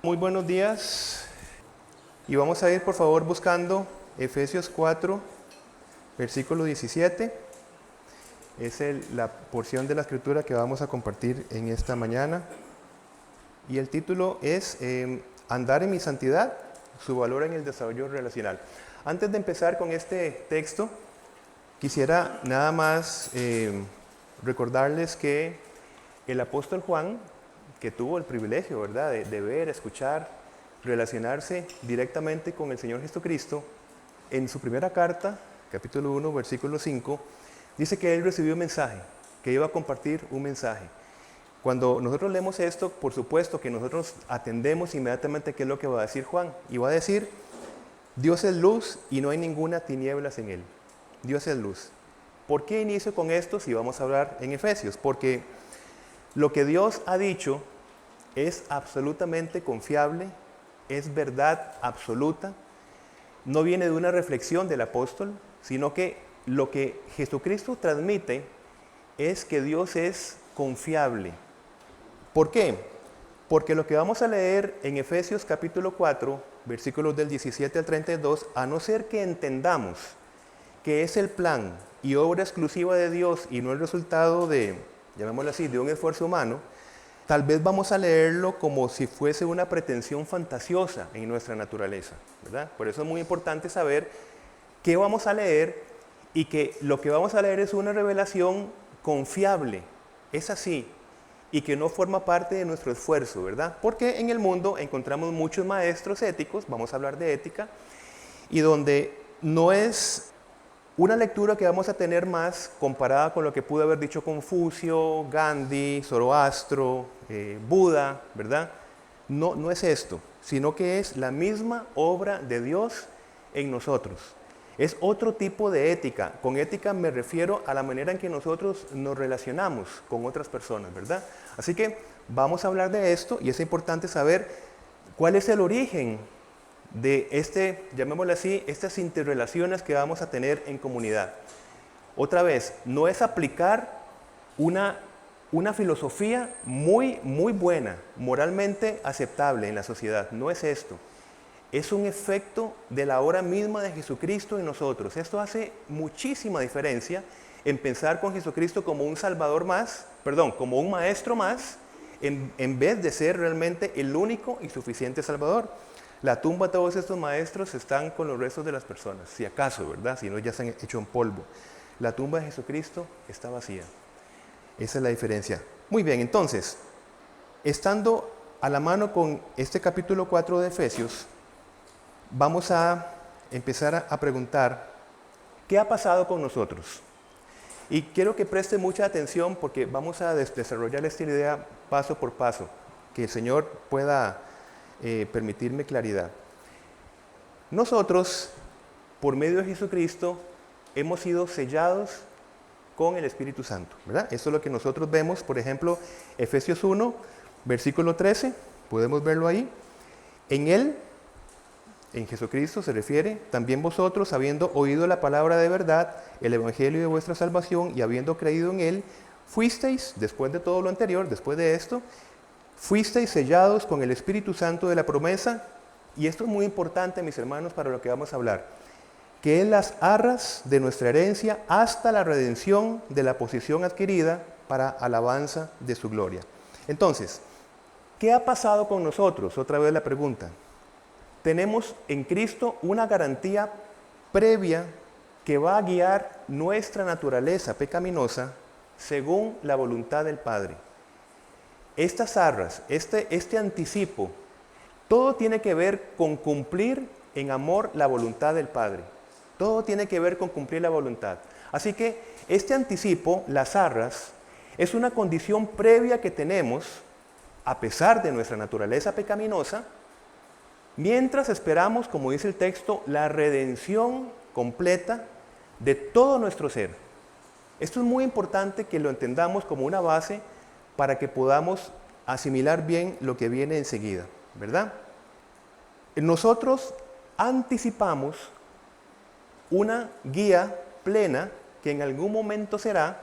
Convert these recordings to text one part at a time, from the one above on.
Muy buenos días y vamos a ir por favor buscando Efesios 4, versículo 17. Es la porción de la escritura que vamos a compartir en esta mañana. Y el título es Andar en mi santidad, su valor en el desarrollo relacional. Antes de empezar con este texto, quisiera nada más recordarles que el apóstol Juan, que tuvo el privilegio, ¿verdad?, de ver, escuchar, relacionarse directamente con el Señor Jesucristo, en su primera carta, capítulo 1, versículo 5, dice que él recibió un mensaje, que iba a compartir un mensaje. Cuando nosotros leemos esto, por supuesto que nosotros atendemos inmediatamente qué es lo que va a decir Juan. Y va a decir, Dios es luz y no hay ninguna tinieblas en él. Dios es luz. ¿Por qué inicio con esto si vamos a hablar en Efesios? Porque lo que Dios ha dicho es absolutamente confiable, es verdad absoluta, no viene de una reflexión del apóstol, sino que lo que Jesucristo transmite es que Dios es confiable. ¿Por qué? Porque lo que vamos a leer en Efesios capítulo 4, versículos del 17 al 32, a no ser que entendamos que es el plan y obra exclusiva de Dios y no el resultado de, llamémoslo así, de un esfuerzo humano, tal vez vamos a leerlo como si fuese una pretensión fantasiosa en nuestra naturaleza, ¿verdad? Por eso es muy importante saber qué vamos a leer y que lo que vamos a leer es una revelación confiable, es así, y que no forma parte de nuestro esfuerzo, ¿verdad? Porque en el mundo encontramos muchos maestros éticos, vamos a hablar de ética, y donde no es una lectura que vamos a tener más comparada con lo que pudo haber dicho Confucio, Gandhi, Zoroastro, Buda, ¿verdad? No es esto, sino que es la misma obra de Dios en nosotros. Es otro tipo de ética. Con ética me refiero a la manera en que nosotros nos relacionamos con otras personas, ¿verdad? Así que vamos a hablar de esto y es importante saber cuál es el origen de llamémoslo así, estas interrelaciones que vamos a tener en comunidad. Otra vez, no es aplicar una filosofía muy buena, moralmente aceptable en la sociedad, no es esto. Es un efecto de la obra misma de Jesucristo en nosotros. Esto hace muchísima diferencia en pensar con Jesucristo como un salvador más, como un maestro más, en vez de ser realmente el único y suficiente salvador. La tumba de todos estos maestros están con los restos de las personas, si acaso, ¿verdad? Si no, ya se han hecho en polvo. La tumba de Jesucristo está vacía. Esa es la diferencia. Muy bien, entonces, estando a la mano con este capítulo 4 de Efesios, vamos a empezar a preguntar, ¿qué ha pasado con nosotros? Y quiero que preste mucha atención porque vamos a desarrollar esta idea paso por paso, que el Señor pueda permitirme claridad. Nosotros, por medio de Jesucristo, hemos sido sellados con el Espíritu Santo, ¿verdad? Eso es lo que nosotros vemos, por ejemplo, Efesios 1, versículo 13, podemos verlo ahí. En Él, en Jesucristo se refiere, también vosotros, habiendo oído la palabra de verdad, el evangelio de vuestra salvación, y habiendo creído en Él, fuisteis, después de todo lo anterior, después de esto, fuisteis sellados con el Espíritu Santo de la promesa, y esto es muy importante, mis hermanos, para lo que vamos a hablar, que es las arras de nuestra herencia hasta la redención de la posesión adquirida para alabanza de su gloria. Entonces, ¿qué ha pasado con nosotros? Otra vez la pregunta. Tenemos en Cristo una garantía previa que va a guiar nuestra naturaleza pecaminosa según la voluntad del Padre. Estas arras, este anticipo, todo tiene que ver con cumplir en amor la voluntad del Padre. Todo tiene que ver con cumplir la voluntad. Así que este anticipo, las arras, es una condición previa que tenemos, a pesar de nuestra naturaleza pecaminosa, mientras esperamos, como dice el texto, la redención completa de todo nuestro ser. Esto es muy importante que lo entendamos como una base para que podamos asimilar bien lo que viene enseguida, ¿verdad? Nosotros anticipamos una guía plena que en algún momento será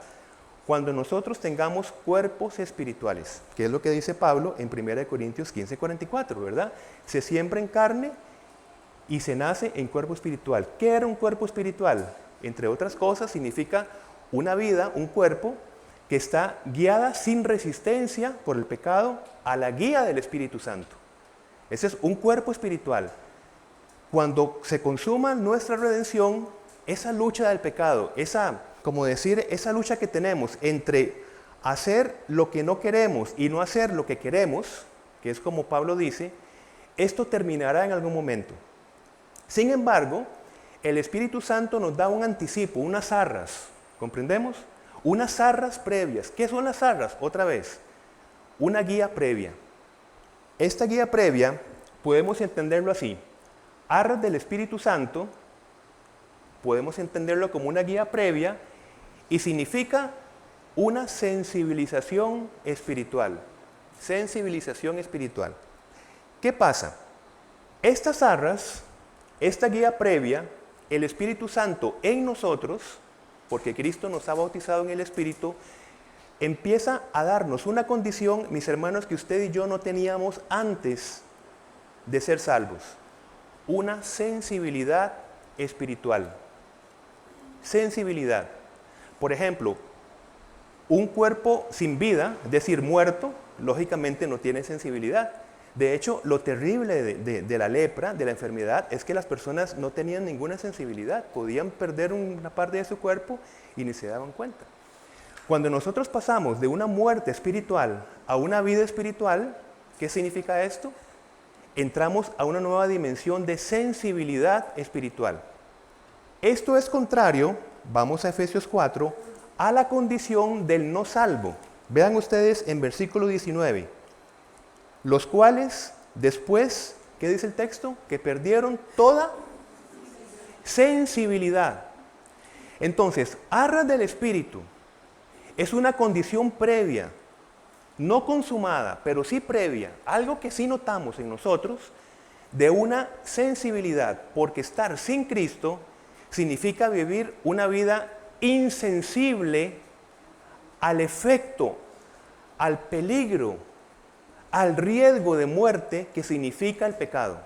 cuando nosotros tengamos cuerpos espirituales, que es lo que dice Pablo en 1 Corintios 15:44, ¿verdad? Se siembra en carne y se nace en cuerpo espiritual. ¿Qué era un cuerpo espiritual? Entre otras cosas, significa una vida, un cuerpo que está guiada sin resistencia por el pecado a la guía del Espíritu Santo. Ese es un cuerpo espiritual. Cuando se consuma nuestra redención, esa lucha del pecado, esa lucha que tenemos entre hacer lo que no queremos y no hacer lo que queremos, que es como Pablo dice, esto terminará en algún momento. Sin embargo, el Espíritu Santo nos da un anticipo, unas arras, ¿comprendemos? Unas arras previas. ¿Qué son las arras? Otra vez, una guía previa. Esta guía previa podemos entenderlo así. Arras del Espíritu Santo, podemos entenderlo como una guía previa y significa una sensibilización espiritual. Sensibilización espiritual. ¿Qué pasa? Estas arras, esta guía previa, el Espíritu Santo en nosotros, porque Cristo nos ha bautizado en el Espíritu, empieza a darnos una condición, mis hermanos, que usted y yo no teníamos antes de ser salvos. Una sensibilidad espiritual. Sensibilidad. Por ejemplo, un cuerpo sin vida, es decir, muerto, lógicamente no tiene sensibilidad. De hecho, lo terrible de la lepra, de la enfermedad, es que las personas no tenían ninguna sensibilidad. Podían perder una parte de su cuerpo y ni se daban cuenta. Cuando nosotros pasamos de una muerte espiritual a una vida espiritual, ¿qué significa esto? Entramos a una nueva dimensión de sensibilidad espiritual. Esto es contrario, vamos a Efesios 4, a la condición del no salvo. Vean ustedes en versículo 19. Los cuales después, ¿qué dice el texto? Que perdieron toda sensibilidad. Entonces, arras del Espíritu es una condición previa, no consumada, pero sí previa, algo que sí notamos en nosotros, de una sensibilidad, porque estar sin Cristo significa vivir una vida insensible al efecto, al peligro, al riesgo de muerte que significa el pecado.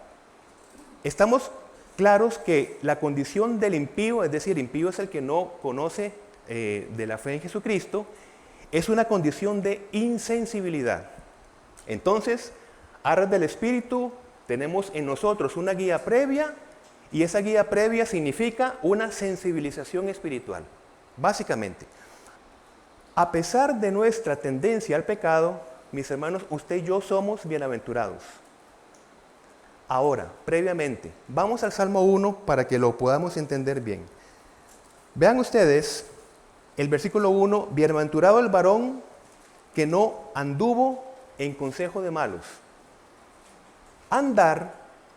Estamos claros que la condición del impío, es decir, impío es el que no conoce de la fe en Jesucristo, es una condición de insensibilidad. Entonces, arras del Espíritu, tenemos en nosotros una guía previa, y esa guía previa significa una sensibilización espiritual, básicamente. A pesar de nuestra tendencia al pecado, mis hermanos, usted y yo somos bienaventurados. Ahora, previamente, vamos al Salmo 1 para que lo podamos entender bien. Vean ustedes el versículo 1, bienaventurado el varón que no anduvo en consejo de malos. Andar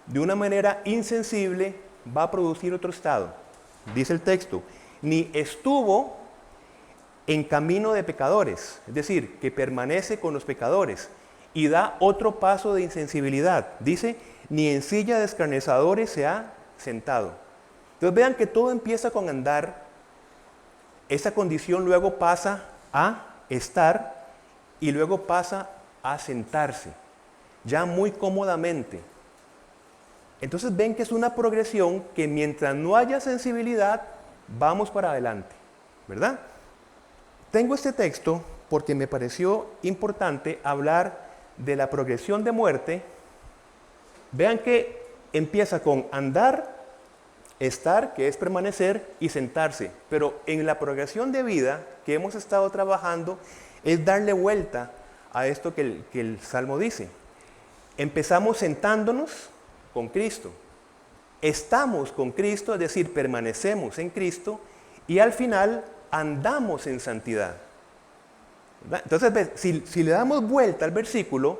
de una manera insensible va a producir otro estado. Dice el texto, ni estuvo en camino de pecadores, es decir, que permanece con los pecadores y da otro paso de insensibilidad. Dice, ni en silla de escarnecedores se ha sentado. Entonces vean que todo empieza con andar, esa condición luego pasa a estar y luego pasa a sentarse, ya muy cómodamente. Entonces ven que es una progresión que mientras no haya sensibilidad, vamos para adelante, ¿verdad? Tengo este texto porque me pareció importante hablar de la progresión de muerte. Vean que empieza con andar, estar, que es permanecer, y sentarse. Pero en la progresión de vida que hemos estado trabajando es darle vuelta a esto que el Salmo dice. Empezamos sentándonos con Cristo. Estamos con Cristo, es decir, permanecemos en Cristo, y al final andamos en santidad. ¿Verdad? Entonces, si le damos vuelta al versículo,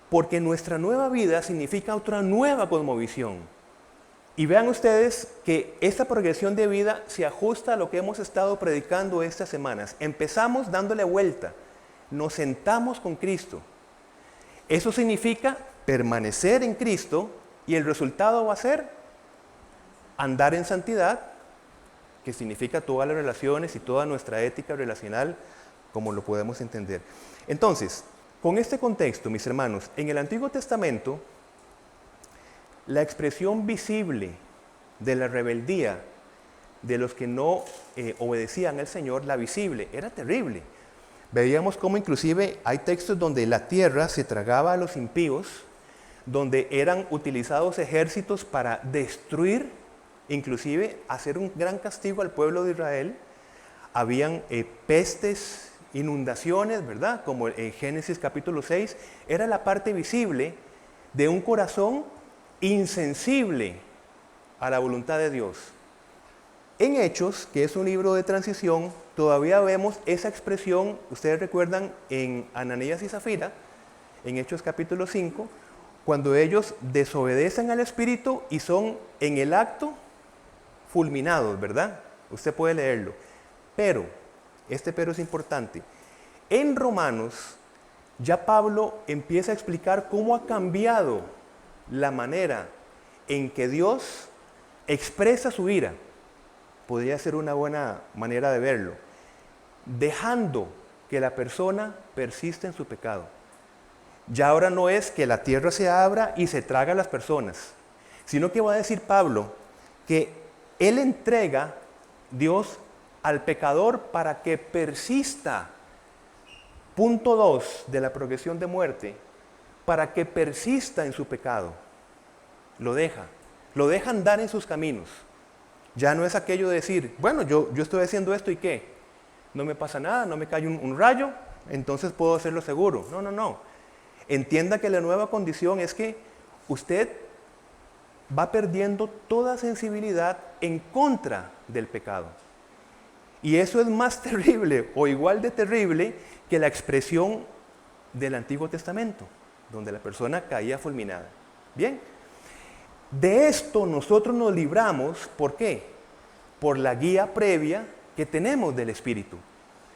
porque nuestra nueva vida significa otra nueva cosmovisión. Y vean ustedes que esta progresión de vida se ajusta a lo que hemos estado predicando estas semanas. Empezamos dándole vuelta, nos sentamos con Cristo. Eso significa permanecer en Cristo y el resultado va a ser andar en santidad, que significa todas las relaciones y toda nuestra ética relacional como lo podemos entender. Entonces, con este contexto, mis hermanos, en el Antiguo Testamento, la expresión visible de la rebeldía de los que no obedecían al Señor, la visible, era terrible. Veíamos cómo inclusive hay textos donde la tierra se tragaba a los impíos, donde eran utilizados ejércitos para destruir, inclusive hacer un gran castigo al pueblo de Israel. Habían pestes, inundaciones, ¿verdad? Como en Génesis capítulo 6, era la parte visible de un corazón insensible a la voluntad de Dios. En Hechos, que es un libro de transición, todavía vemos esa expresión, ustedes recuerdan en Ananías y Zafira, en Hechos capítulo 5, cuando ellos desobedecen al Espíritu y son en el acto fulminados, ¿verdad? Usted puede leerlo. Pero, este pero es importante. En Romanos, ya Pablo empieza a explicar cómo ha cambiado la manera en que Dios expresa su ira. Podría ser una buena manera de verlo. Dejando que la persona persista en su pecado. Ya ahora no es que la tierra se abra y se traga a las personas, sino que va a decir Pablo que Él entrega, Dios, al pecador para que persista. Punto 2 de la progresión de muerte, para que persista en su pecado. Lo deja andar en sus caminos. Ya no es aquello de decir, bueno, yo estoy haciendo esto y ¿qué? No me pasa nada, no me cae un rayo, entonces puedo hacerlo seguro. No. Entienda que la nueva condición es que usted va perdiendo toda sensibilidad en contra del pecado. Y eso es más terrible o igual de terrible que la expresión del Antiguo Testamento, donde la persona caía fulminada. Bien, de esto nosotros nos libramos, ¿por qué? Por la guía previa que tenemos del Espíritu.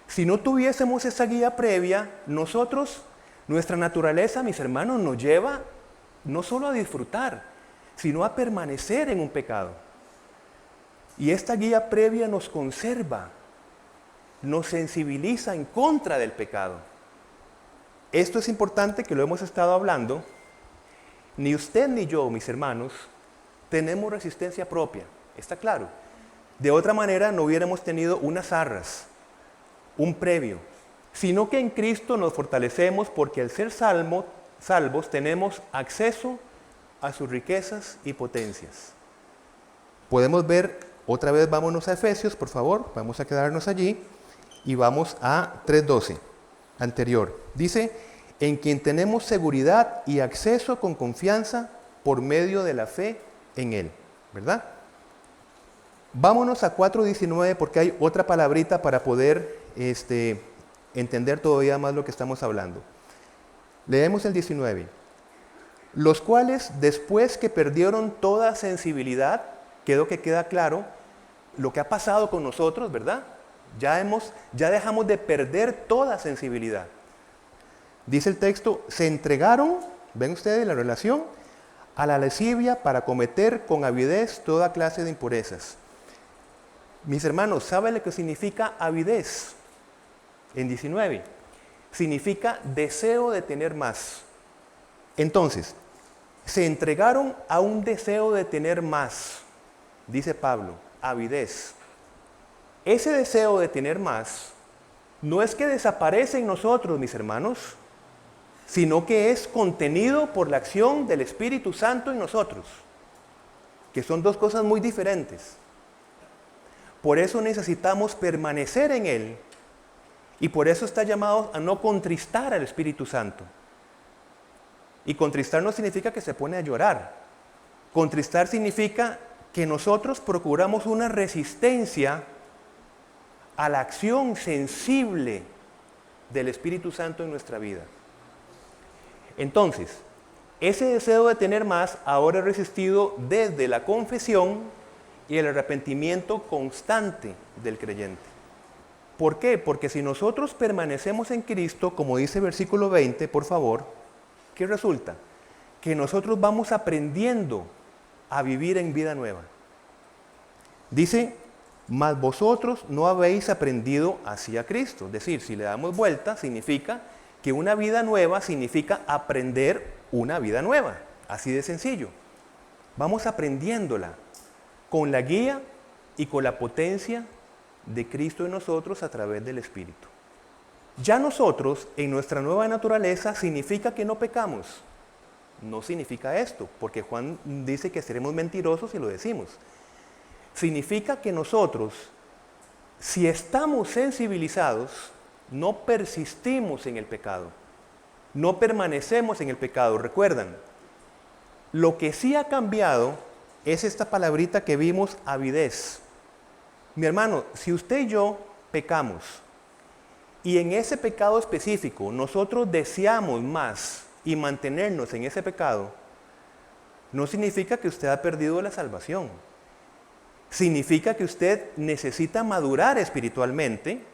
Si no tuviésemos esa guía previa, nuestra naturaleza, mis hermanos, nos lleva no solo a disfrutar, sino a permanecer en un pecado. Y esta guía previa nos conserva, nos sensibiliza en contra del pecado. Esto es importante que lo hemos estado hablando. Ni usted ni yo, mis hermanos, tenemos resistencia propia, está claro. De otra manera no hubiéramos tenido unas arras, un previo, sino que en Cristo nos fortalecemos porque al ser salvos tenemos acceso a sus riquezas y potencias. Podemos ver, otra vez vámonos a Efesios, por favor, vamos a quedarnos allí y vamos a 3:12, anterior. Dice, en quien tenemos seguridad y acceso con confianza por medio de la fe en Él, ¿verdad? Vámonos a 4:19 porque hay otra palabrita para poder entender todavía más lo que estamos hablando. Leemos el 19. Los cuales, después que perdieron toda sensibilidad, queda claro lo que ha pasado con nosotros, ¿verdad? Ya dejamos de perder toda sensibilidad. Dice el texto, se entregaron, ven ustedes la relación, a la lascivia para cometer con avidez toda clase de impurezas. Mis hermanos, ¿saben lo que significa avidez? En 19, significa deseo de tener más. Entonces, se entregaron a un deseo de tener más, dice Pablo, avidez. Ese deseo de tener más no es que desaparece en nosotros, mis hermanos, sino que es contenido por la acción del Espíritu Santo en nosotros, que son dos cosas muy diferentes. Por eso necesitamos permanecer en Él y por eso está llamado a no contristar al Espíritu Santo. Y contristar no significa que se pone a llorar. Contristar significa que nosotros procuramos una resistencia a la acción sensible del Espíritu Santo en nuestra vida. Entonces, ese deseo de tener más ahora es resistido desde la confesión y el arrepentimiento constante del creyente. ¿Por qué? Porque si nosotros permanecemos en Cristo, como dice el versículo 20, por favor, ¿qué resulta? Que nosotros vamos aprendiendo a vivir en vida nueva. Dice, mas vosotros no habéis aprendido así a Cristo. Es decir, si le damos vuelta, significa que una vida nueva significa aprender una vida nueva. Así de sencillo. Vamos aprendiéndola con la guía y con la potencia de Cristo en nosotros a través del Espíritu. Ya nosotros, en nuestra nueva naturaleza, significa que no pecamos. No significa esto, porque Juan dice que seremos mentirosos y lo decimos. Significa que nosotros, si estamos sensibilizados, no persistimos en el pecado. No permanecemos en el pecado. Recuerdan, lo que sí ha cambiado es esta palabrita que vimos, avidez. Mi hermano, si usted y yo pecamos y en ese pecado específico nosotros deseamos más y mantenernos en ese pecado, no significa que usted ha perdido la salvación. Significa que usted necesita madurar espiritualmente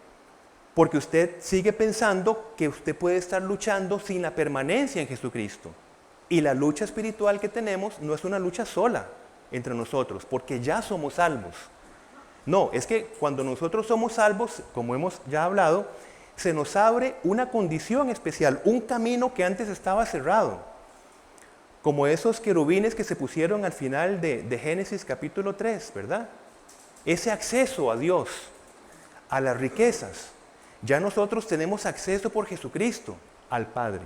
porque usted sigue pensando que usted puede estar luchando sin la permanencia en Jesucristo. Y la lucha espiritual que tenemos no es una lucha sola entre nosotros, porque ya somos salvos. No, es que cuando nosotros somos salvos, como hemos ya hablado, se nos abre una condición especial, un camino que antes estaba cerrado. Como esos querubines que se pusieron al final de Génesis capítulo 3, ¿verdad? Ese acceso a Dios, a las riquezas. Ya nosotros tenemos acceso por Jesucristo al Padre.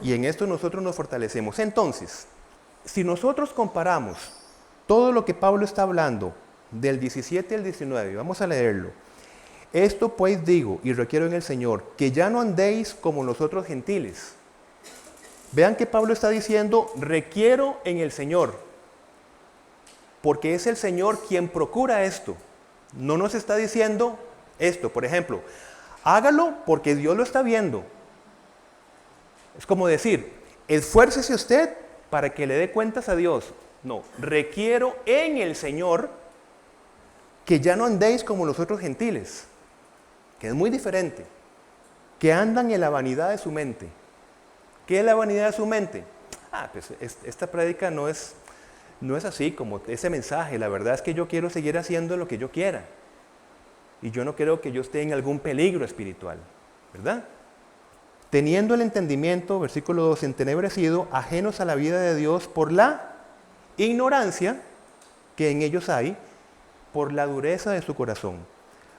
Y en esto nosotros nos fortalecemos. Entonces, si nosotros comparamos todo lo que Pablo está hablando, del 17 al 19, vamos a leerlo. Esto pues digo y requiero en el Señor, que ya no andéis como los otros gentiles. Vean que Pablo está diciendo, requiero en el Señor, porque es el Señor quien procura esto. No nos está diciendo esto, por ejemplo, hágalo porque Dios lo está viendo. Es como decir, esfuércese usted para que le dé cuentas a Dios. No, requiero en el Señor que ya no andéis como los otros gentiles, que es muy diferente, que andan en la vanidad de su mente. ¿Qué es la vanidad de su mente? Pues esta prédica no es así como ese mensaje. La verdad es que yo quiero seguir haciendo lo que yo quiera. Y yo no creo que yo esté en algún peligro espiritual, ¿verdad? Teniendo el entendimiento, versículo 2, entenebrecido, ajenos a la vida de Dios por la ignorancia que en ellos hay, por la dureza de su corazón,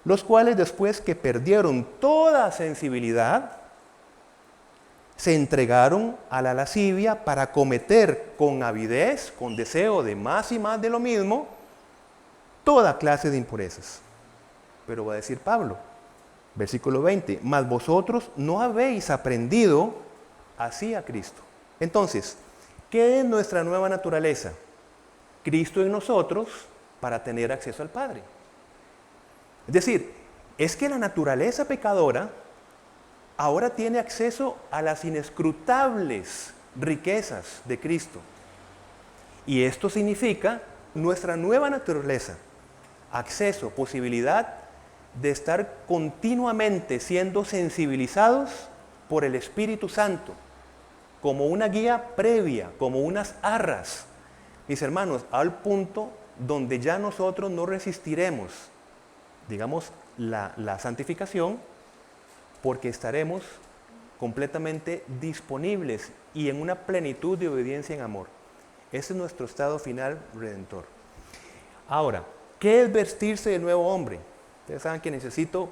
los cuales después que perdieron toda sensibilidad, se entregaron a la lascivia para cometer con avidez, con deseo de más y más de lo mismo, toda clase de impurezas. Pero va a decir Pablo, versículo 20, mas vosotros no habéis aprendido así a Cristo. Entonces, ¿qué es nuestra nueva naturaleza? Cristo en nosotros para tener acceso al Padre. Es decir, es que la naturaleza pecadora ahora tiene acceso a las inescrutables riquezas de Cristo. Y esto significa nuestra nueva naturaleza, acceso, posibilidad de estar continuamente siendo sensibilizados por el Espíritu Santo, como una guía previa, como unas arras. Mis hermanos, al punto donde ya nosotros no resistiremos, digamos, la santificación, porque estaremos completamente disponibles y en una plenitud de obediencia en amor. Ese es nuestro estado final redentor. Ahora, ¿qué es vestirse de nuevo hombre? Ustedes saben que necesito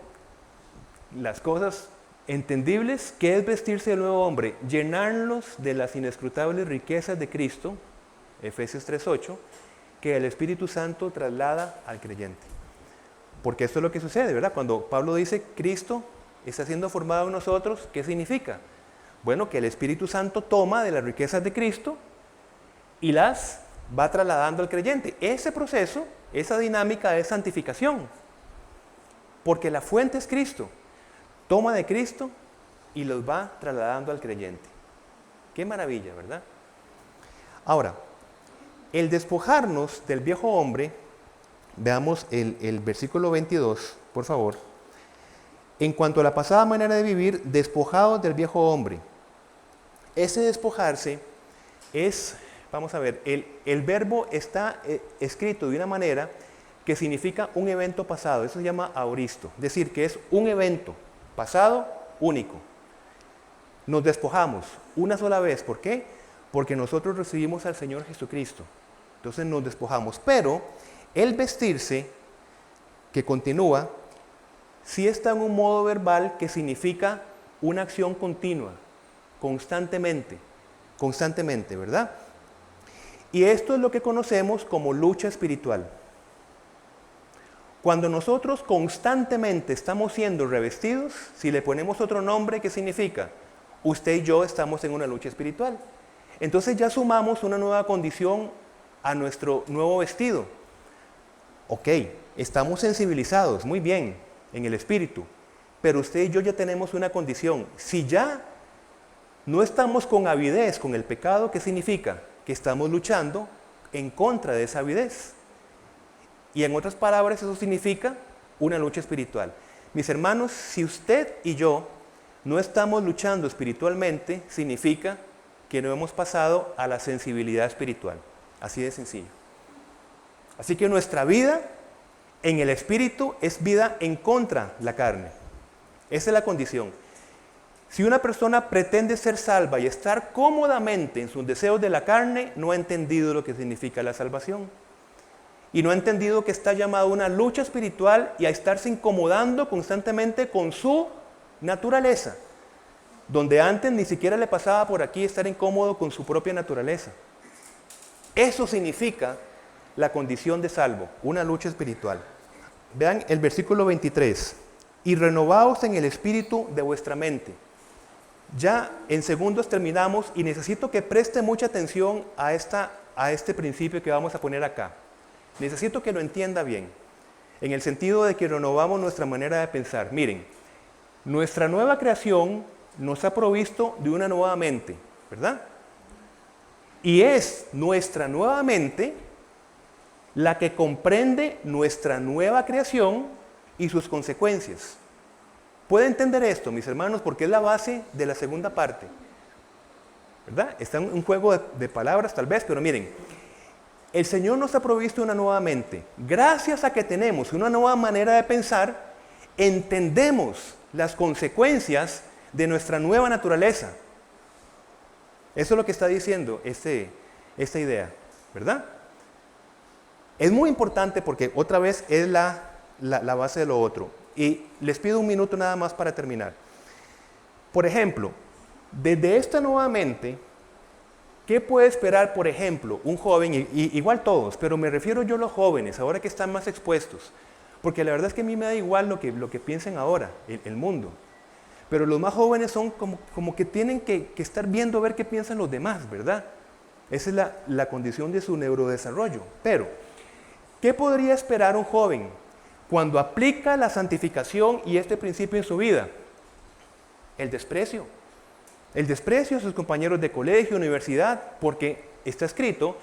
las cosas entendibles. ¿Qué es vestirse de nuevo hombre? Llenarlos de las inescrutables riquezas de Cristo, Efesios 3:8, que el Espíritu Santo traslada al creyente. Porque esto es lo que sucede, ¿verdad? Cuando Pablo dice, Cristo está siendo formado en nosotros, ¿qué significa? Bueno, que el Espíritu Santo toma de las riquezas de Cristo y las va trasladando al creyente. Ese proceso, esa dinámica es santificación. Porque la fuente es Cristo. Toma de Cristo y los va trasladando al creyente. Qué maravilla, ¿verdad? Ahora, el despojarnos del viejo hombre, veamos el versículo 22, por favor. En cuanto a la pasada manera de vivir, despojados del viejo hombre. Ese despojarse es, vamos a ver, el verbo está escrito de una manera que significa un evento pasado. Eso se llama aoristo, es decir, que es un evento pasado único. Nos despojamos una sola vez. ¿Por qué? Porque nosotros recibimos al Señor Jesucristo. Entonces nos despojamos. Pero el vestirse, que continúa, sí está en un modo verbal que significa una acción continua, constantemente, ¿verdad? Y esto es lo que conocemos como lucha espiritual. Cuando nosotros constantemente estamos siendo revestidos, si le ponemos otro nombre, ¿qué significa? Usted y yo estamos en una lucha espiritual. Entonces ya sumamos una nueva condición a nuestro nuevo vestido. Ok, estamos sensibilizados, muy bien, en el espíritu, pero usted y yo ya tenemos una condición. Si ya no estamos con avidez con el pecado, ¿qué significa? Que estamos luchando en contra de esa avidez. Y en otras palabras, eso significa una lucha espiritual. Mis hermanos, si usted y yo no estamos luchando espiritualmente, significa que no hemos pasado a la sensibilidad espiritual. Así de sencillo. Así que nuestra vida en el espíritu es vida en contra de la carne. Esa es la condición. Si una persona pretende ser salva y estar cómodamente en sus deseos de la carne, no ha entendido lo que significa la salvación. Y no ha entendido que está llamado a una lucha espiritual y a estarse incomodando constantemente con su naturaleza, donde antes ni siquiera le pasaba por aquí estar incómodo con su propia naturaleza. Eso significa la condición de salvo, una lucha espiritual. Vean el versículo 23. Y renovaos en el espíritu de vuestra mente. Ya en segundos terminamos y necesito que preste mucha atención a este principio que vamos a poner acá. Necesito que lo entienda bien, en el sentido de que renovamos nuestra manera de pensar. Miren, nuestra nueva creación nos ha provisto de una nueva mente, ¿verdad? Y es nuestra nueva mente la que comprende nuestra nueva creación y sus consecuencias. ¿Puede entender esto, mis hermanos? Porque es la base de la segunda parte, ¿verdad? Está en un juego de palabras tal vez, pero miren, el Señor nos ha provisto una nueva mente. Gracias a que tenemos una nueva manera de pensar, entendemos las consecuencias de nuestra nueva naturaleza. Eso es lo que está diciendo esta idea, ¿verdad? Es muy importante porque otra vez es la base de lo otro. Y les pido un minuto nada más para terminar. Por ejemplo, desde esta nueva mente, ¿qué puede esperar, por ejemplo, un joven, y igual todos, pero me refiero yo a los jóvenes, ahora que están más expuestos? Porque la verdad es que a mí me da igual lo que piensen ahora, el mundo. Pero los más jóvenes son como que tienen que estar viendo a ver qué piensan los demás, ¿verdad? Esa es la condición de su neurodesarrollo. Pero, ¿qué podría esperar un joven cuando aplica la santificación y este principio en su vida? El desprecio. El desprecio a sus compañeros de colegio, universidad, porque está escrito,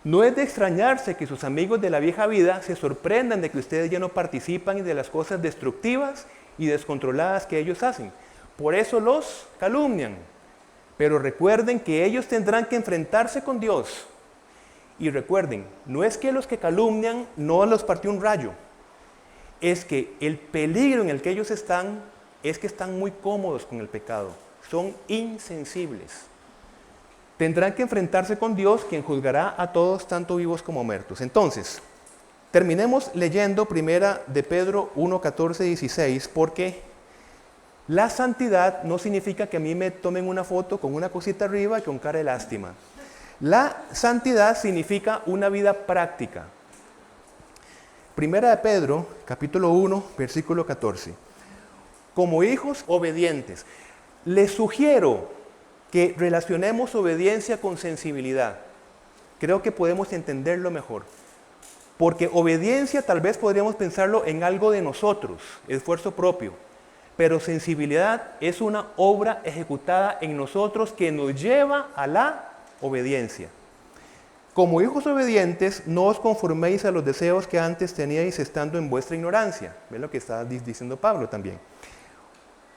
no es de extrañarse que sus amigos de la vieja vida se sorprendan de que ustedes ya no participan de las cosas destructivas y descontroladas que ellos hacen. Por eso los calumnian. Pero recuerden que ellos tendrán que enfrentarse con Dios. Y recuerden, no es que los que calumnian no los partió un rayo. Es que el peligro en el que ellos están es que están muy cómodos con el pecado. Son insensibles. Tendrán que enfrentarse con Dios, quien juzgará a todos, tanto vivos como muertos. Entonces, terminemos leyendo primera de Pedro 1, 14, 16, porque la santidad no significa que a mí me tomen una foto con una cosita arriba y con cara de lástima. La santidad significa una vida práctica. Primera de Pedro, capítulo 1, versículo 14. Como hijos obedientes. Les sugiero que relacionemos obediencia con sensibilidad. Creo que podemos entenderlo mejor. Porque obediencia tal vez podríamos pensarlo en algo de nosotros, esfuerzo propio. Pero sensibilidad es una obra ejecutada en nosotros que nos lleva a la obediencia. Como hijos obedientes, no os conforméis a los deseos que antes teníais estando en vuestra ignorancia. ¿Ven lo que está diciendo Pablo también?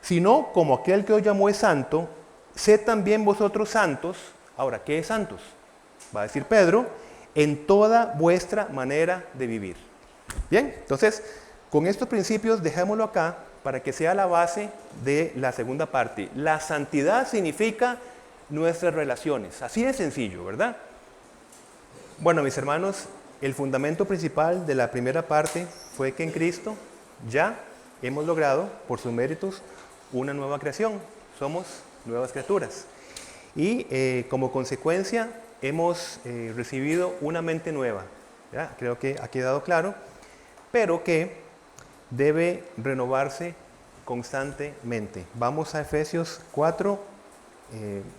Sino como aquel que os llamó es santo, sed también vosotros santos. Ahora, ¿qué es santos? Va a decir Pedro, en toda vuestra manera de vivir. Bien, entonces, con estos principios dejémoslo acá para que sea la base de la segunda parte. La santidad significa nuestras relaciones. Así de sencillo, ¿verdad? Bueno, mis hermanos, el fundamento principal de la primera parte fue que en Cristo ya hemos logrado, por sus méritos, una nueva creación. Somos nuevas criaturas. Y como consecuencia hemos recibido una mente nueva. ¿Ya? Creo que ha quedado claro, pero que debe renovarse constantemente. Vamos a Efesios 4,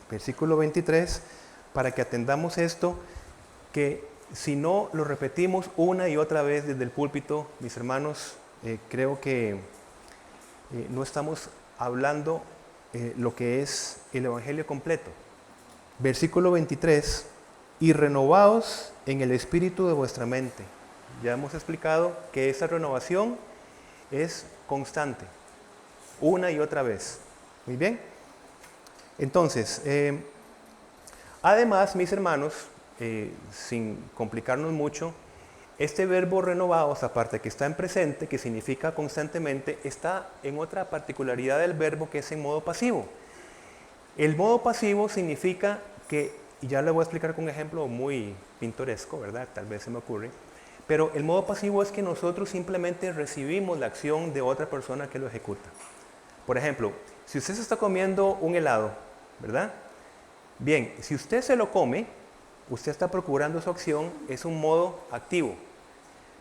versículo 23, para que atendamos esto, que si no lo repetimos una y otra vez desde el púlpito, mis hermanos, creo que no estamos hablando lo que es el Evangelio completo. Versículo 23, y renovaos en el espíritu de vuestra mente. Ya hemos explicado que esa renovación es constante, una y otra vez. Muy bien. Entonces, además, mis hermanos, sin complicarnos mucho, este verbo renovados, aparte que está en presente, que significa constantemente, está en otra particularidad del verbo que es en modo pasivo. El modo pasivo significa que, y ya le voy a explicar con un ejemplo muy pintoresco, ¿verdad? Tal vez se me ocurre. Pero el modo pasivo es que nosotros simplemente recibimos la acción de otra persona que lo ejecuta. Por ejemplo, si usted se está comiendo un helado, ¿verdad? Bien, si usted se lo come, usted está procurando su acción, es un modo activo.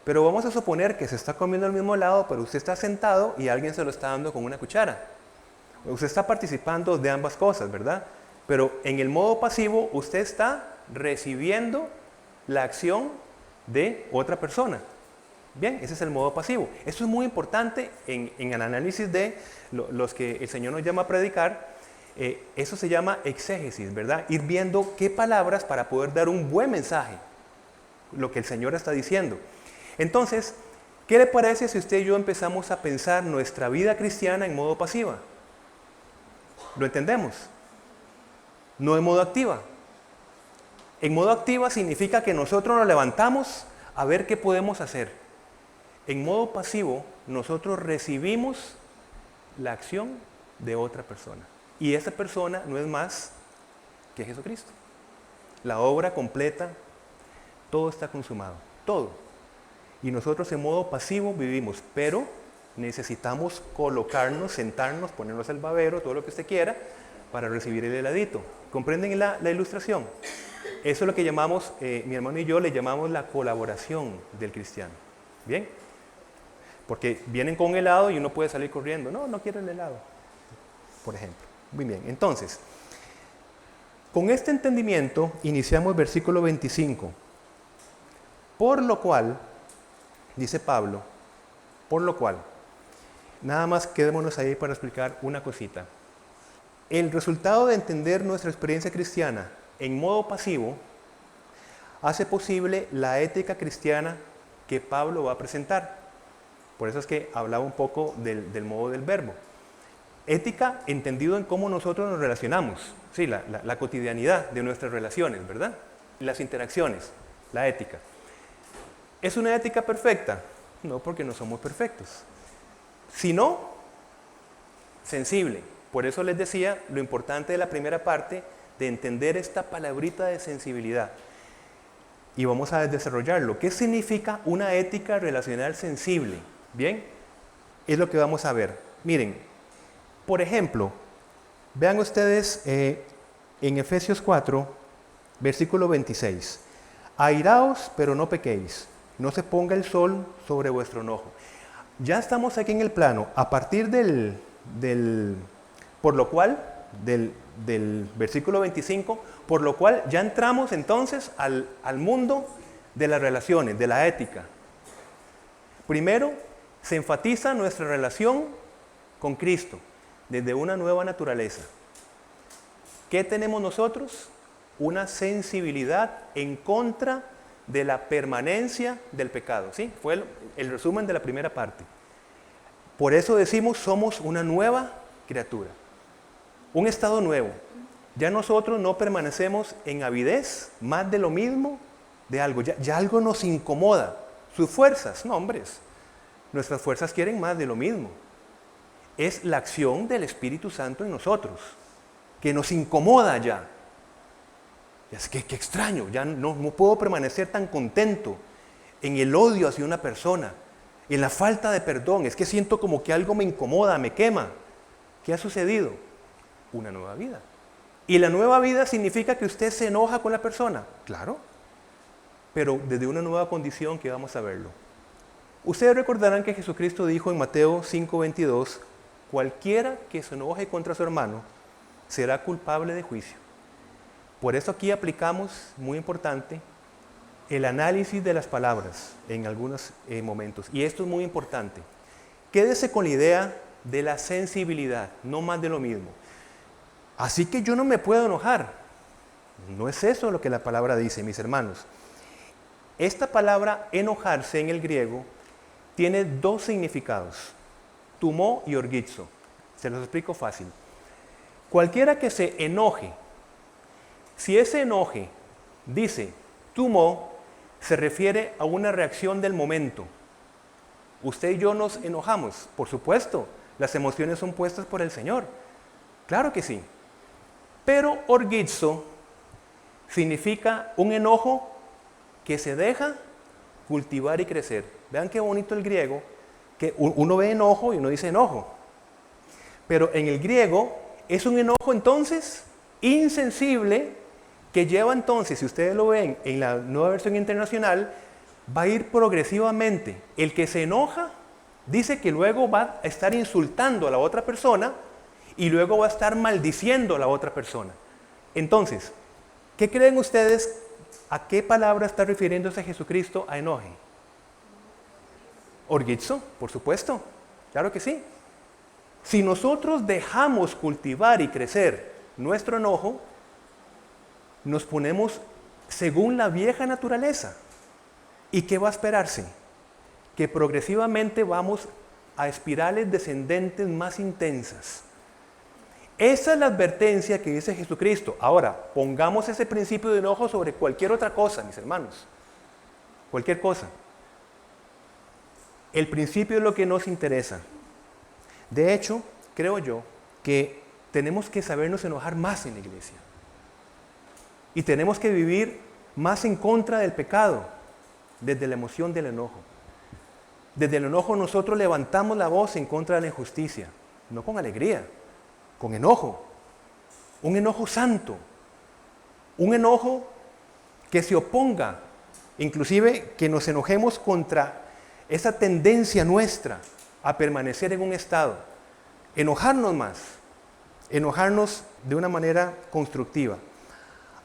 Pero vamos a suponer que se está comiendo el mismo helado, pero usted está sentado y alguien se lo está dando con una cuchara. Usted está participando de ambas cosas, ¿verdad? Pero en el modo pasivo, usted está recibiendo la acción de otra persona. Bien, ese es el modo pasivo. Esto es muy importante en el análisis de los que el Señor nos llama a predicar. Eso se llama exégesis, ¿verdad? Ir viendo qué palabras para poder dar un buen mensaje, lo que el Señor está diciendo. Entonces, ¿qué le parece si usted y yo empezamos a pensar nuestra vida cristiana en modo pasiva? ¿Lo entendemos? No en modo activa. En modo activa significa que nosotros nos levantamos a ver qué podemos hacer. En modo pasivo, nosotros recibimos la acción de otra persona. Y esa persona no es más que Jesucristo. La obra completa, todo está consumado, todo. Y nosotros en modo pasivo vivimos, pero necesitamos colocarnos, sentarnos, ponernos el babero, todo lo que usted quiera, para recibir el heladito. ¿Comprenden la ilustración? Eso es lo que llamamos, mi hermano y yo le llamamos la colaboración del cristiano. ¿Bien? Porque vienen con helado y uno puede salir corriendo. No, no quiero el helado, por ejemplo. Muy bien, entonces, con este entendimiento iniciamos versículo 25. Por lo cual, dice Pablo, por lo cual, nada más quedémonos ahí para explicar una cosita. El resultado de entender nuestra experiencia cristiana en modo pasivo hace posible la ética cristiana que Pablo va a presentar. Por eso es que hablaba un poco del modo del verbo. Ética entendido en cómo nosotros nos relacionamos, sí, la cotidianidad de nuestras relaciones, ¿verdad? Las interacciones, la ética. ¿Es una ética perfecta? No, porque no somos perfectos. Sino, sensible. Por eso les decía lo importante de la primera parte, de entender esta palabrita de sensibilidad. Y vamos a desarrollarlo. ¿Qué significa una ética relacional sensible? Bien, es lo que vamos a ver. Miren, por ejemplo, vean ustedes en Efesios 4, versículo 26. Airaos, pero no pequéis. No se ponga el sol sobre vuestro enojo. Ya estamos aquí en el plano. A partir por lo cual, del versículo 25, por lo cual ya entramos entonces al mundo de las relaciones, de la ética. Primero, se enfatiza nuestra relación con Cristo, desde una nueva naturaleza. ¿Qué tenemos nosotros? Una sensibilidad en contra de la permanencia del pecado. ¿Sí? Fue el resumen de la primera parte. Por eso decimos, somos una nueva criatura. Un estado nuevo. Ya nosotros no permanecemos en avidez, más de lo mismo, de algo. Ya algo nos incomoda. sus fuerzas. No, hombres, nuestras fuerzas quieren más de lo mismo. Es la acción del Espíritu Santo en nosotros, que nos incomoda ya. Es que qué extraño, ya no puedo permanecer tan contento en el odio hacia una persona, en la falta de perdón. Es que siento como que algo me incomoda, me quema. ¿Qué ha sucedido? Una nueva vida. ¿Y la nueva vida significa que usted se enoja con la persona? Claro, pero desde una nueva condición que vamos a verlo. Ustedes recordarán que Jesucristo dijo en Mateo 5:22, cualquiera que se enoje contra su hermano será culpable de juicio. Por eso aquí aplicamos, muy importante, el análisis de las palabras en algunos momentos. Y esto es muy importante. Quédese con la idea de la sensibilidad, no más de lo mismo. Así que yo no me puedo enojar. No es eso lo que la palabra dice, mis hermanos. Esta palabra enojarse en el griego tiene dos significados, tumó y orgizo. Se los explico fácil. Cualquiera que se enoje, si ese enoje dice tumó, se refiere a una reacción del momento. Usted y yo nos enojamos, por supuesto, las emociones son puestas por el Señor. Claro que sí. Pero orgizo significa un enojo que se deja cultivar y crecer. Vean qué bonito el griego, que uno ve enojo y uno dice enojo. Pero en el griego es un enojo entonces insensible que lleva entonces, si ustedes lo ven en la Nueva Versión Internacional, va a ir progresivamente. El que se enoja dice que luego va a estar insultando a la otra persona y luego va a estar maldiciendo a la otra persona. Entonces, ¿qué creen ustedes? ¿A qué palabra está refiriéndose Jesucristo a enoje? Orgizo, por supuesto. Claro que sí. Si nosotros dejamos cultivar y crecer nuestro enojo, nos ponemos según la vieja naturaleza. ¿Y qué va a esperarse? Que progresivamente vamos a espirales descendentes más intensas. Esa es la advertencia que dice Jesucristo. Ahora, pongamos ese principio de enojo sobre cualquier otra cosa, mis hermanos. Cualquier cosa. El principio es lo que nos interesa. De hecho, creo yo que tenemos que sabernos enojar más en la iglesia. Y tenemos que vivir más en contra del pecado, desde la emoción del enojo. Desde el enojo nosotros levantamos la voz en contra de la injusticia, no con alegría, con enojo. Un enojo santo, un enojo que se oponga, inclusive que nos enojemos contra esa tendencia nuestra a permanecer en un estado. Enojarnos más, enojarnos de una manera constructiva.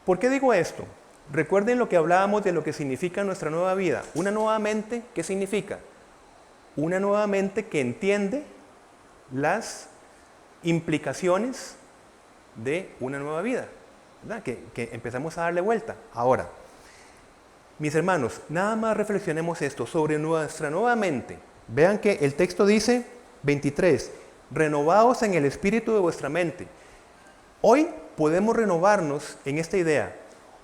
¿Por qué digo esto? Recuerden lo que hablábamos de lo que significa nuestra nueva vida. Una nueva mente, ¿qué significa? Una nueva mente que entiende las implicaciones de una nueva vida, ¿verdad? Que empezamos a darle vuelta. Ahora, mis hermanos, nada más reflexionemos esto sobre nuestra nueva mente. Vean que el texto dice, 23, renovaos en el espíritu de vuestra mente. Hoy podemos renovarnos en esta idea.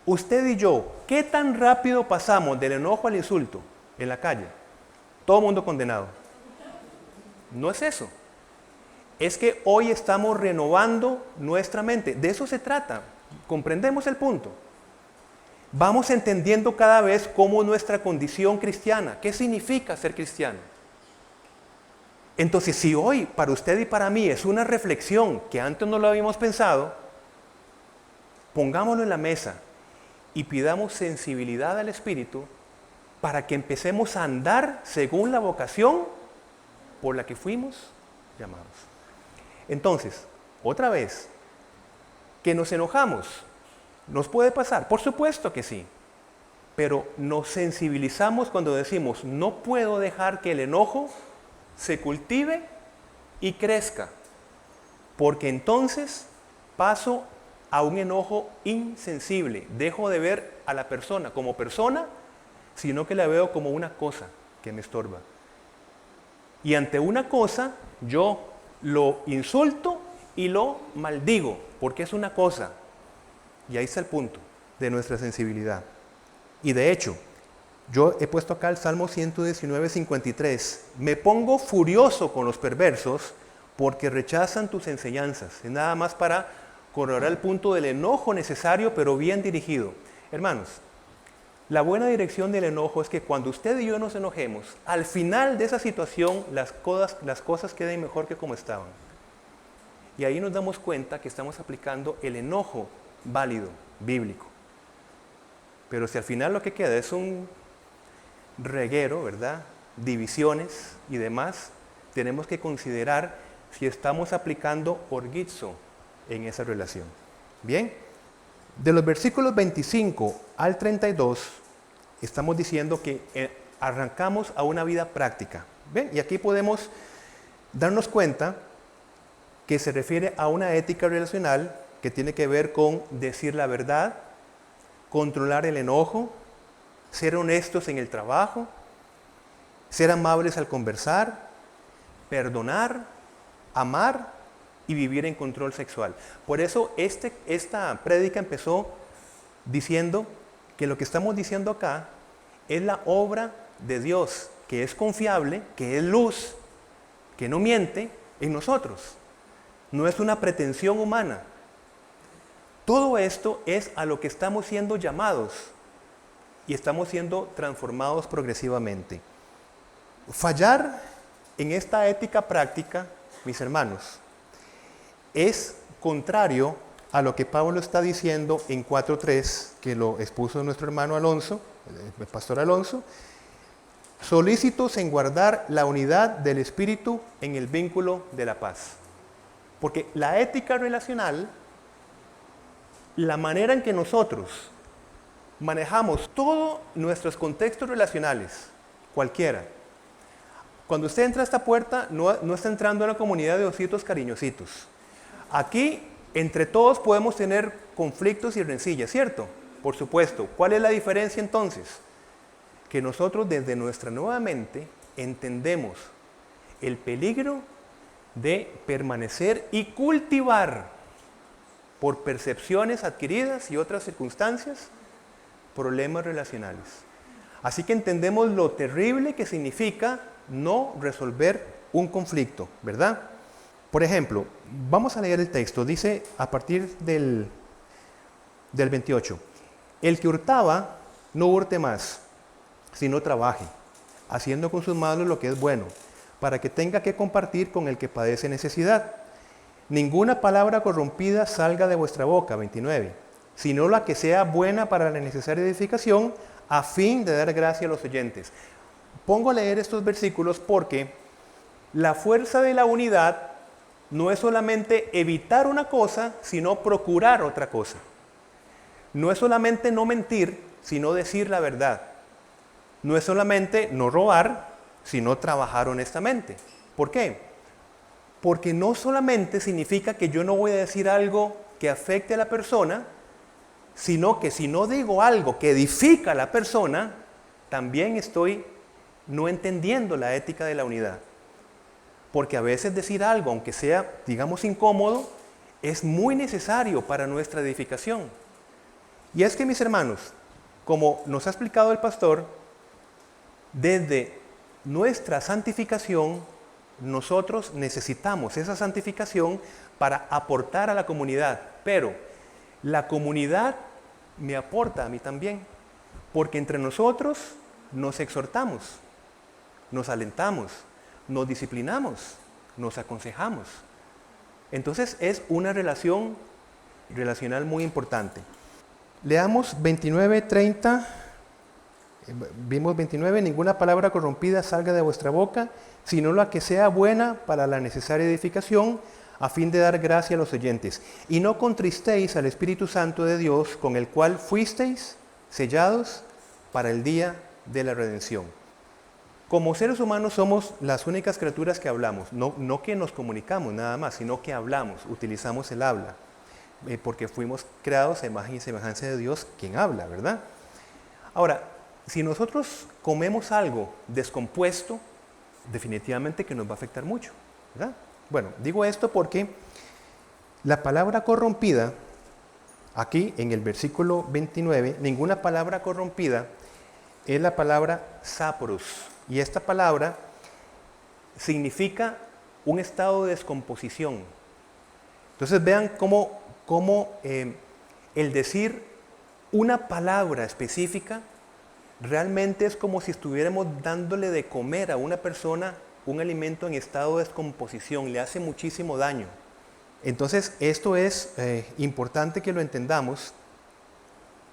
Usted y yo, ¿qué tan rápido pasamos del enojo al insulto en la calle? Todo el mundo condenado. No es eso. Es que hoy estamos renovando nuestra mente. De eso se trata. ¿Comprendemos el punto? Vamos entendiendo cada vez cómo nuestra condición cristiana, ¿qué significa ser cristiano? Entonces, si hoy para usted y para mí es una reflexión que antes no lo habíamos pensado, pongámoslo en la mesa y pidamos sensibilidad al Espíritu para que empecemos a andar según la vocación por la que fuimos llamados. Entonces, otra vez, que nos enojamos, ¿nos puede pasar? Por supuesto que sí, pero nos sensibilizamos cuando decimos, no puedo dejar que el enojo se cultive y crezca, porque entonces paso a un enojo insensible. Dejo de ver a la persona como persona, sino que la veo como una cosa que me estorba. Y ante una cosa, yo lo insulto y lo maldigo, porque es una cosa. Y ahí está el punto de nuestra sensibilidad. Y de hecho, Yo he puesto acá el Salmo 119, 53. Me pongo furioso con los perversos porque rechazan tus enseñanzas. Es nada más para corroborar el punto del enojo necesario, pero bien dirigido. Hermanos, la buena dirección del enojo es que cuando usted y yo nos enojemos, al final de esa situación las cosas queden mejor que como estaban. Y ahí nos damos cuenta que estamos aplicando el enojo válido, bíblico. Pero si al final lo que queda es un reguero, ¿verdad? Divisiones y demás, tenemos que considerar si estamos aplicando orgizo en esa relación. Bien, de los versículos 25 al 32, estamos diciendo que arrancamos a una vida práctica. ¿Ven? Y aquí podemos darnos cuenta que se refiere a una ética relacional que tiene que ver con decir la verdad, controlar el enojo, ser honestos en el trabajo, ser amables al conversar, perdonar, amar y vivir en control sexual. Por eso esta prédica empezó diciendo que lo que estamos diciendo acá es la obra de Dios, que es confiable, que es luz, que no miente en nosotros. No es una pretensión humana. Todo esto es a lo que estamos siendo llamados y estamos siendo transformados progresivamente. Fallar en esta ética práctica, mis hermanos, es contrario a lo que Pablo está diciendo en 4.3, que lo expuso nuestro hermano Alonso, el pastor Alonso, solícitos en guardar la unidad del espíritu en el vínculo de la paz. Porque la ética relacional, la manera en que nosotros manejamos todos nuestros contextos relacionales, cualquiera. Cuando usted entra a esta puerta, no está entrando a una comunidad de ositos cariñositos. Aquí, entre todos podemos tener conflictos y rencillas, ¿cierto? Por supuesto. ¿Cuál es la diferencia entonces? Que nosotros desde nuestra nueva mente entendemos el peligro de permanecer y cultivar por percepciones adquiridas y otras circunstancias problemas relacionales. Así que entendemos lo terrible que significa no resolver un conflicto, ¿verdad? Por ejemplo, vamos a leer el texto. Dice a partir del 28. El que hurtaba, no hurte más, sino trabaje, haciendo con sus manos lo que es bueno, para que tenga que compartir con el que padece necesidad. Ninguna palabra corrompida salga de vuestra boca, 29, sino la que sea buena para la necesaria edificación, a fin de dar gracia a los oyentes. Pongo a leer estos versículos porque la fuerza de la unidad no es solamente evitar una cosa, sino procurar otra cosa. No es solamente no mentir, sino decir la verdad. No es solamente no robar, sino trabajar honestamente. ¿Por qué? Porque no solamente significa que yo no voy a decir algo que afecte a la persona, sino que si no digo algo que edifica a la persona, también estoy no entendiendo la ética de la unidad. Porque a veces decir algo, aunque sea, digamos, incómodo, es muy necesario para nuestra edificación. Y es que, mis hermanos, como nos ha explicado el pastor, desde nuestra santificación, nosotros necesitamos esa santificación para aportar a la comunidad. Pero la comunidad me aporta a mí también, porque entre nosotros nos exhortamos, nos alentamos, nos disciplinamos, nos aconsejamos. Entonces es una relación relacional muy importante. Leamos 29, 30. Vimos 29, ninguna palabra corrompida salga de vuestra boca, sino la que sea buena para la necesaria edificación, a fin de dar gracia a los oyentes. Y no contristéis al Espíritu Santo de Dios, con el cual fuisteis sellados para el día de la redención. Como seres humanos somos las únicas criaturas que hablamos, no que nos comunicamos nada más, sino que hablamos, utilizamos el habla, porque fuimos creados a imagen y semejanza de Dios, quien habla, ¿verdad? Ahora, si nosotros comemos algo descompuesto, definitivamente que nos va a afectar mucho, ¿verdad? Bueno, digo esto porque la palabra corrompida, aquí en el versículo 29, ninguna palabra corrompida, es la palabra sapros. Y esta palabra significa un estado de descomposición. Entonces vean cómo el decir una palabra específica realmente es como si estuviéramos dándole de comer a una persona un alimento en estado de descomposición, le hace muchísimo daño. Entonces esto es importante que lo entendamos,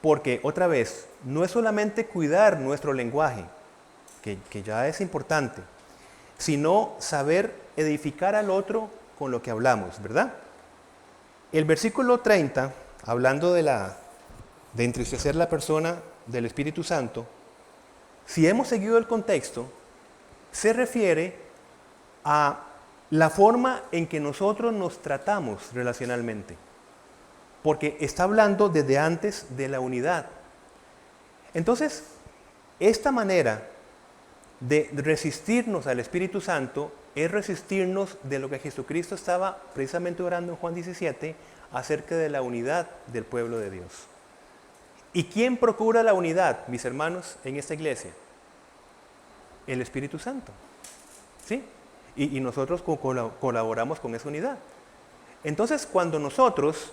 porque otra vez, no es solamente cuidar nuestro lenguaje, que ya es importante, sino saber edificar al otro con lo que hablamos, ¿verdad? El versículo 30, hablando de entristecer la persona del Espíritu Santo, si hemos seguido el contexto, se refiere a la forma en que nosotros nos tratamos relacionalmente, porque está hablando desde antes de la unidad. Entonces, esta manera de resistirnos al Espíritu Santo es resistirnos de lo que Jesucristo estaba precisamente orando en Juan 17 acerca de la unidad del pueblo de Dios. ¿Y quién procura la unidad, mis hermanos, en esta iglesia? El Espíritu Santo. ¿Sí? Y nosotros colaboramos con esa unidad. Entonces, cuando nosotros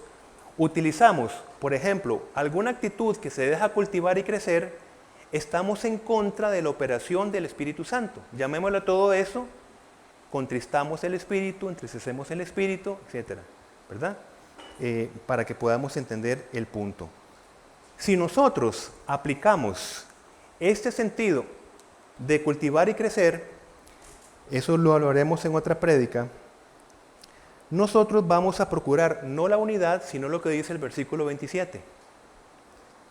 utilizamos, por ejemplo, alguna actitud que se deja cultivar y crecer, estamos en contra de la operación del Espíritu Santo. Llamémosle a todo eso, contristamos el Espíritu, entristecemos el Espíritu, etc. ¿Verdad? Para que podamos entender el punto. Si nosotros aplicamos este sentido de cultivar y crecer, eso lo hablaremos en otra prédica, nosotros vamos a procurar no la unidad, sino lo que dice el versículo 27.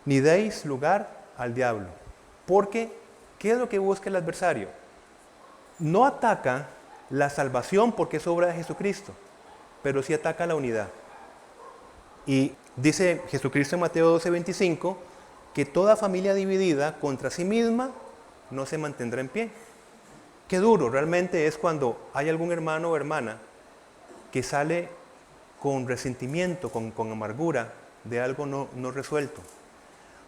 Ni deis lugar al diablo. Porque, ¿qué es lo que busca el adversario? No ataca la salvación porque es obra de Jesucristo, pero sí ataca la unidad. Y dice Jesucristo en Mateo 12:25 que toda familia dividida contra sí misma no se mantendrá en pie. Qué duro realmente es cuando hay algún hermano o hermana que sale con resentimiento, con amargura de algo no resuelto.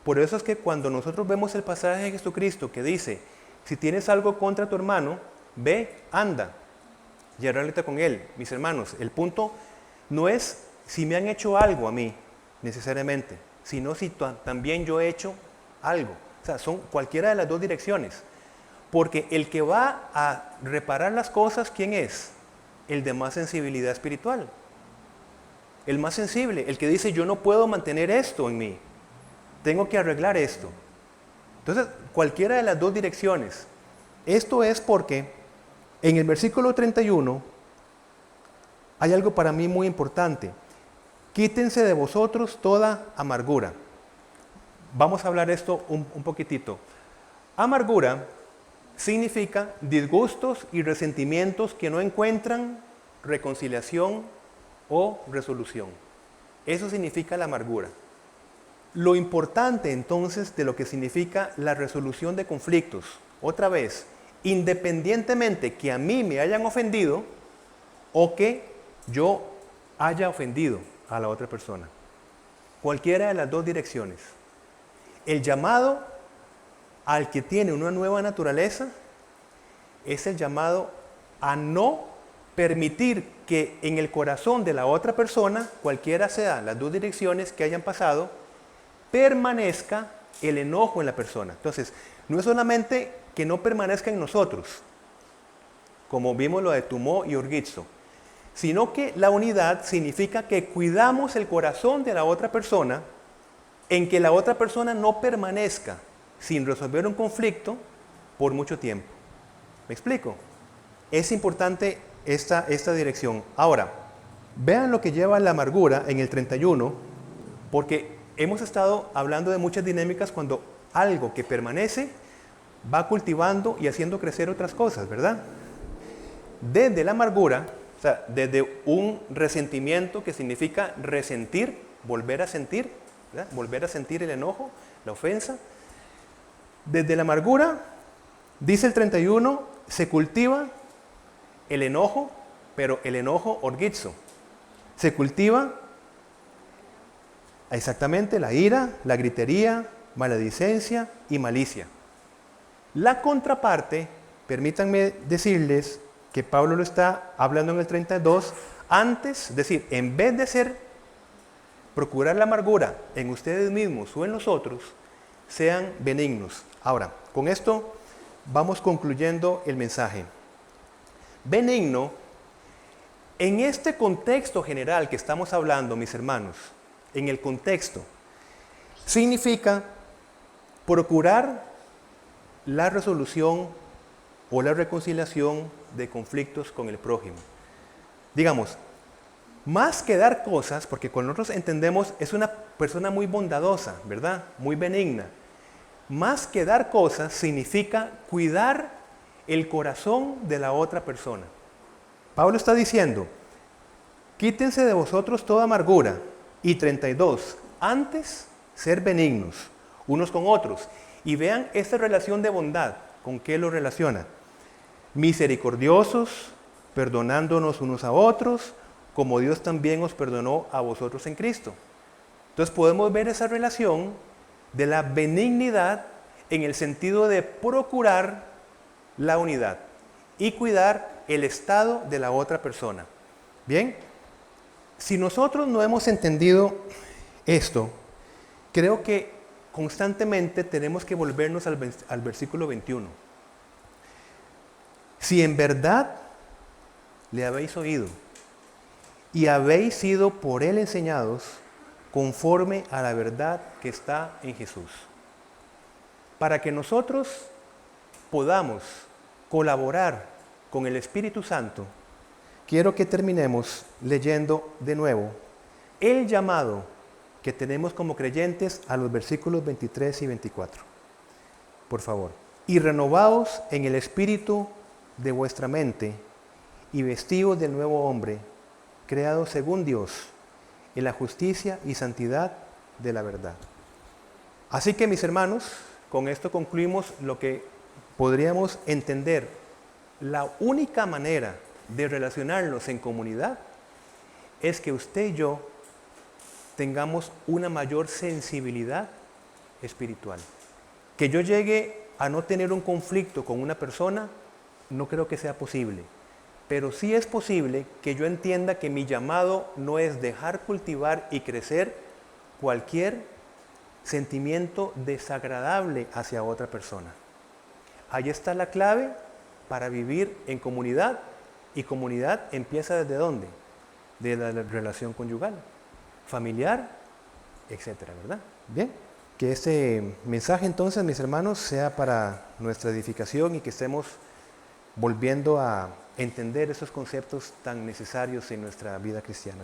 Por eso es que cuando nosotros vemos el pasaje de Jesucristo que dice, si tienes algo contra tu hermano, ve, anda y arréglate con él. Mis hermanos, el punto no es si me han hecho algo a mí, necesariamente, sino si también yo he hecho algo. O sea, son cualquiera de las dos direcciones. Porque el que va a reparar las cosas, ¿quién es? El de más sensibilidad espiritual. El más sensible, el que dice, yo no puedo mantener esto en mí. Tengo que arreglar esto. Entonces, cualquiera de las dos direcciones. Esto es porque en el versículo 31 hay algo para mí muy importante. Quítense de vosotros toda amargura. Vamos a hablar esto un poquitito. Amargura significa disgustos y resentimientos que no encuentran reconciliación o resolución. Eso significa la amargura. Lo importante entonces de lo que significa la resolución de conflictos, otra vez, independientemente que a mí me hayan ofendido o que yo haya ofendido a la otra persona. Cualquiera de las dos direcciones. El llamado al que tiene una nueva naturaleza es el llamado a no permitir que en el corazón de la otra persona, cualquiera sea las dos direcciones que hayan pasado, permanezca el enojo en la persona. Entonces, no es solamente que no permanezca en nosotros, como vimos lo de Tumó y Orgizo, sino que la unidad significa que cuidamos el corazón de la otra persona en que la otra persona no permanezca sin resolver un conflicto por mucho tiempo. ¿Me explico? Es importante esta dirección. Ahora, vean lo que lleva la amargura en el 31, porque hemos estado hablando de muchas dinámicas cuando algo que permanece va cultivando y haciendo crecer otras cosas, ¿verdad? Desde la amargura, o sea, desde un resentimiento que significa resentir, volver a sentir, ¿verdad? Volver a sentir el enojo, la ofensa. Desde la amargura, dice el 31, se cultiva el enojo, pero el enojo orgizo. Se cultiva exactamente la ira, la gritería, maledicencia y malicia. La contraparte, permítanme decirles que Pablo lo está hablando en el 32, antes, es decir, en vez de procurar la amargura en ustedes mismos o en los otros, sean benignos. Ahora, con esto vamos concluyendo el mensaje. Benigno, en este contexto general que estamos hablando, mis hermanos, en el contexto, significa procurar la resolución o la reconciliación de conflictos con el prójimo. Digamos, más que dar cosas, porque con nosotros entendemos, es una persona muy bondadosa, ¿verdad? Muy benigna. Más que dar cosas significa cuidar el corazón de la otra persona. Pablo está diciendo, quítense de vosotros toda amargura. Y 32, antes ser benignos unos con otros. Y vean esta relación de bondad, ¿con qué lo relaciona? Misericordiosos, perdonándonos unos a otros, como Dios también os perdonó a vosotros en Cristo. Entonces podemos ver esa relación de la benignidad en el sentido de procurar la unidad y cuidar el estado de la otra persona. Bien, si nosotros no hemos entendido esto, creo que constantemente tenemos que volvernos al versículo 21. Si en verdad le habéis oído y habéis sido por él enseñados conforme a la verdad que está en Jesús. Para que nosotros podamos colaborar con el Espíritu Santo, quiero que terminemos leyendo de nuevo el llamado que tenemos como creyentes a los versículos 23 y 24. Por favor. Y renovaos en el espíritu de vuestra mente y vestidos del nuevo hombre, creado según Dios, en la justicia y santidad de la verdad. Así que, mis hermanos, con esto concluimos lo que podríamos entender. La única manera de relacionarnos en comunidad es que usted y yo tengamos una mayor sensibilidad espiritual. Que yo llegue a no tener un conflicto con una persona, no creo que sea posible. Pero sí es posible que yo entienda que mi llamado no es dejar cultivar y crecer cualquier sentimiento desagradable hacia otra persona. Ahí está la clave para vivir en comunidad, y comunidad empieza ¿desde dónde? De la relación conyugal, familiar, etcétera, ¿verdad? Bien, que este mensaje entonces, mis hermanos, sea para nuestra edificación y que estemos volviendo a entender esos conceptos tan necesarios en nuestra vida cristiana.